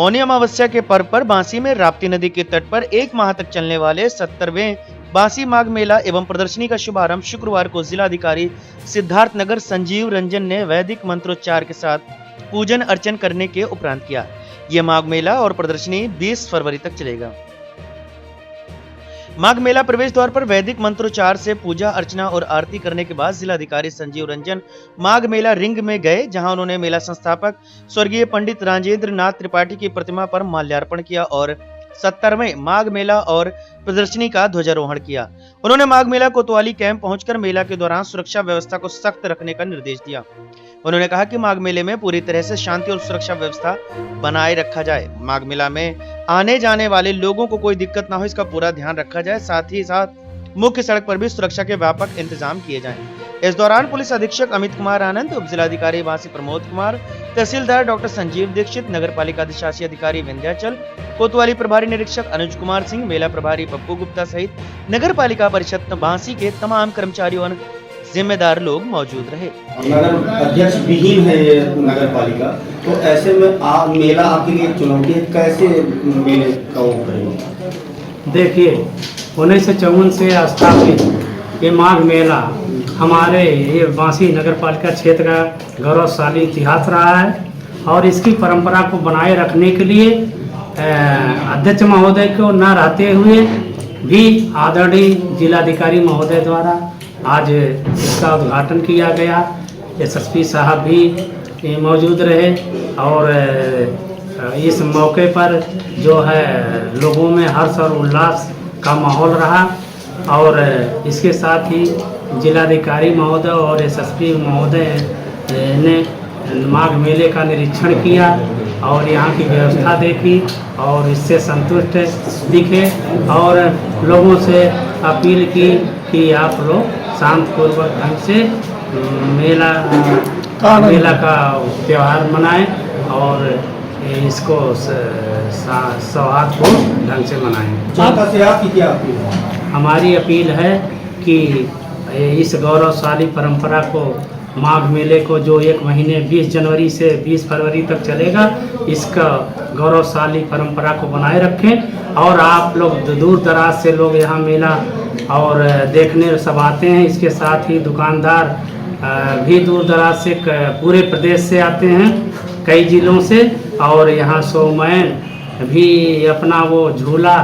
मौनी अमावस्या के पर्व पर बांसी में राप्ती नदी के तट पर 1 माह तक चलने वाले 70वें बांसी माघ मेला एवं प्रदर्शनी का शुभारंभ शुक्रवार को जिलाधिकारी सिद्धार्थ नगर संजीव रंजन ने वैदिक मंत्रोच्चार के साथ पूजन अर्चन करने के उपरांत किया। यह माघ मेला और प्रदर्शनी 20 फरवरी तक चलेगा। माघ मेला प्रवेश द्वार पर वैदिक मंत्रोच्चार से पूजा अर्चना और आरती करने के बाद जिलाधिकारी संजीव रंजन माघ मेला रिंग में गए, जहां उन्होंने मेला संस्थापक स्वर्गीय पंडित राजेंद्र नाथ त्रिपाठी की प्रतिमा पर माल्यार्पण किया और 70वें माघ मेला और प्रदर्शनी का ध्वजारोहण किया। उन्होंने माघ मेला कोतवाली कैंप पहुंचकर मेला के दौरान सुरक्षा व्यवस्था को सख्त रखने का निर्देश दिया। उन्होंने कहा कि माघ मेले में पूरी तरह से शांति और सुरक्षा व्यवस्था बनाए रखा जाए। माघ मेला में आने जाने वाले लोगों को कोई दिक्कत ना हो, इसका पूरा ध्यान रखा जाए। साथ ही साथ मुख्य सड़क पर भी सुरक्षा के व्यापक इंतजाम किए जाएं। इस दौरान पुलिस अधीक्षक अमित कुमार आनंद, उप जिलाधिकारी बांसी प्रमोद कुमार, तहसीलदार डॉक्टर संजीव दीक्षित, नगर पालिका अधिशासी अधिकारी विंध्याचल, कोतवाली प्रभारी निरीक्षक अनुज कुमार सिंह, मेला प्रभारी पप्पू गुप्ता सहित नगर पालिका परिषद बांसी के तमाम कर्मचारियों और जिम्मेदार लोग मौजूद रहे। नगर अध्यक्ष विहीन है ये नगर पालिका, तो ऐसे में मेला आपके लिए चुनौती है, कैसे मेले का वो करेंगे? देखिए, 1954 से स्थापित ये माघ मेला हमारे ये बांसी नगर पालिका क्षेत्र का गौरवशाली इतिहास रहा है और इसकी परंपरा को बनाए रखने के लिए अध्यक्ष महोदय को न रहते हुए भी आदरणीय जिलाधिकारी महोदय द्वारा आज इसका उद्घाटन किया गया। एसएसपी साहब भी मौजूद रहे और इस मौके पर जो है लोगों में हर्ष और उल्लास का माहौल रहा और इसके साथ ही जिलाधिकारी महोदय और एसएसपी महोदय ने माघ मेले का निरीक्षण किया और यहाँ की व्यवस्था देखी और इससे संतुष्ट दिखे और लोगों से अपील की कि आप लोग शांतिपूर्वक ढंग से मेला का त्यौहार मनाएं और इसको सौहार्दपूर्ण ढंग से मनाएं। हमारी अपील है कि इस गौरवशाली परंपरा को, माघ मेले को जो 1 महीने 20 जनवरी से 20 फरवरी तक चलेगा, इसका गौरवशाली परंपरा को बनाए रखें और आप लोग दूर दराज से लोग यहाँ मेला और देखने सब आते हैं। इसके साथ ही दुकानदार भी दूर दराज से पूरे प्रदेश से आते हैं, कई जिलों से, और यहाँ शोमैन भी अपना वो झूला,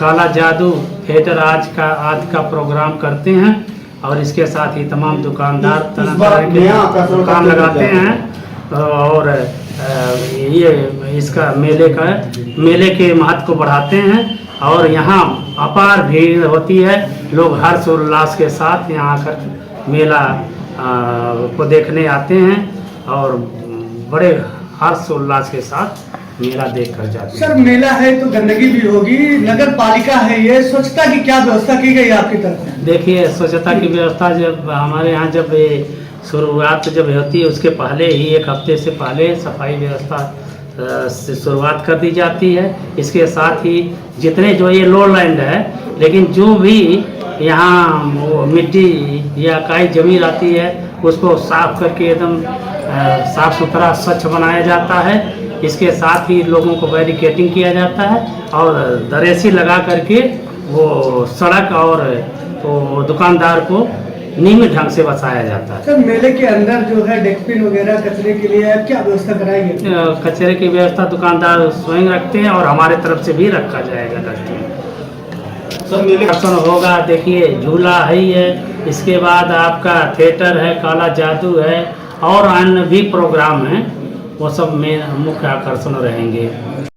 काला जादू, थिएटर आदि का प्रोग्राम करते हैं और इसके साथ ही तमाम दुकानदार तरह तरह के दुकान लगाते हैं और ये इसका मेले के महत्व को बढ़ाते हैं और यहाँ अपार भीड़ होती है। लोग हर्ष उल्लास के साथ यहाँ आकर मेला को देखने आते हैं और बड़े हर्ष उल्लास के साथ मेला देख कर जाते हैं। सर, मेला है तो गंदगी भी होगी, नगर पालिका है, ये स्वच्छता की क्या व्यवस्था की गई आपकी तरफ से? देखिए, स्वच्छता की व्यवस्था जब हमारे यहाँ जब शुरुआत जब होती है उसके पहले ही 1 हफ्ते से पहले सफाई व्यवस्था से शुरुआत कर दी जाती है। इसके साथ ही जितने जो ये लो लैंड है, लेकिन जो भी यहाँ वो मिट्टी या काई जमी रहती है उसको साफ करके एकदम साफ सुथरा स्वच्छ बनाया जाता है। इसके साथ ही लोगों को बैरिकेटिंग किया जाता है और दरेसी लगा करके वो सड़क और वो दुकानदार को नियमित ढंग से बसाया जाता है। सर, मेले के अंदर जो है डस्टबिन वगैरह कचरे के लिए क्या व्यवस्था कराएंगे? कचरे की व्यवस्था दुकानदार स्वयं रखते हैं और हमारे तरफ से भी रखा जाएगा डस्टबिन। दर्शन होगा, देखिए झूला है, इसके बाद आपका थिएटर है, काला जादू है और अन्य भी प्रोग्राम हैं, वो सब में मुख्य आकर्षण रहेंगे।